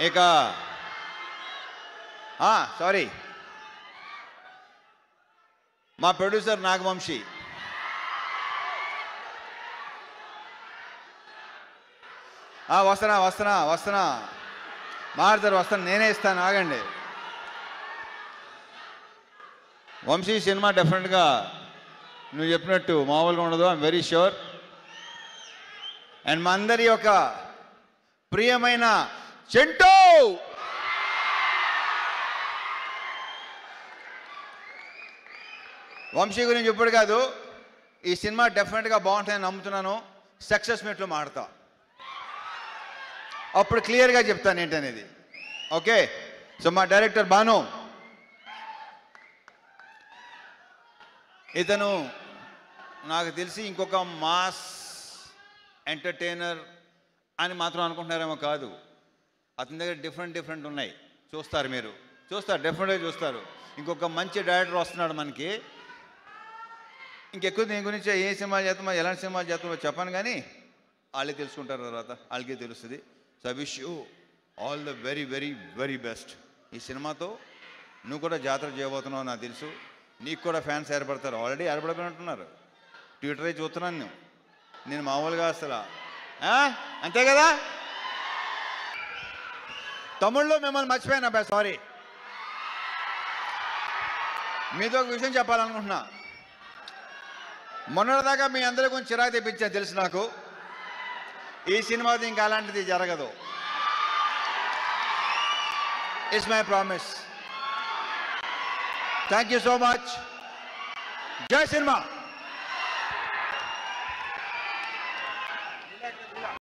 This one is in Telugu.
ఇక సారీ, మా ప్రొడ్యూసర్ నాగవంశీ, వస్తున్నా మారుతారు, వస్తాను, నేనే ఇస్తాను, ఆగండి. వంశీ సినిమా డెఫినెట్గా నువ్వు చెప్పినట్టు మామూలుగా ఉండదు, ఐఎమ్ వెరీ ష్యూర్. అండ్ మా అందరి యొక్క ప్రియమైన చింటూ, వంశీ గురించి ఇప్పుడు కాదు, ఈ సినిమా డెఫినెట్గా బాగుంటుందని నమ్ముతున్నాను. సక్సెస్ మీట్లో మాడతా, అప్పుడు క్లియర్గా చెప్తాను ఏంటనేది. ఓకే, సో మా డైరెక్టర్ భాను, ఇతను నాకు తెలిసి ఇంకొక మాస్ ఎంటర్టైనర్ అని మాత్రం అనుకుంటున్నారేమో కాదు, అతని దగ్గర డిఫరెంట్ ఉన్నాయి. చూస్తారు, మీరు చూస్తారు, డెఫినెట్గా చూస్తారు. ఇంకొక మంచి డైరెక్టర్ వస్తున్నాడు మనకి. ఇంకెక్కువ దీని గురించి ఏ సినిమాలు చేస్తామో ఎలాంటి సినిమాలు చేస్తామో చెప్పను, కానీ వాళ్ళే తెలుసుకుంటారు, తర్వాత వాళ్ళకే తెలుస్తుంది. So I wish you all the very very very best. ఈ సినిమాతో నువ్వు కూడా జాతర చేయబోతున్నావు నాకు తెలుసు. నీకు కూడా ఫ్యాన్స్ ఏర్పడతారు, ఆల్రెడీ ఏర్పడిపోయినట్టున్నారు. ట్విట్టర్ చూస్తున్నాను నేను మామూలుగా అసలు, అంతే కదా. తమిళ్లో మిమ్మల్ని మర్చిపోయాను అబ్బాయి, సారీ. మీతో ఒక విషయం చెప్పాలనుకుంటున్నా. మొన్నటిదాకా మీ అందరి గురించి చిరాకు తెప్పించాను తెలుసు నాకు. ఈ సినిమాతో ఇంకా అలాంటిది జరగదు. It's my promise. Thank you so much. జై సినిమా.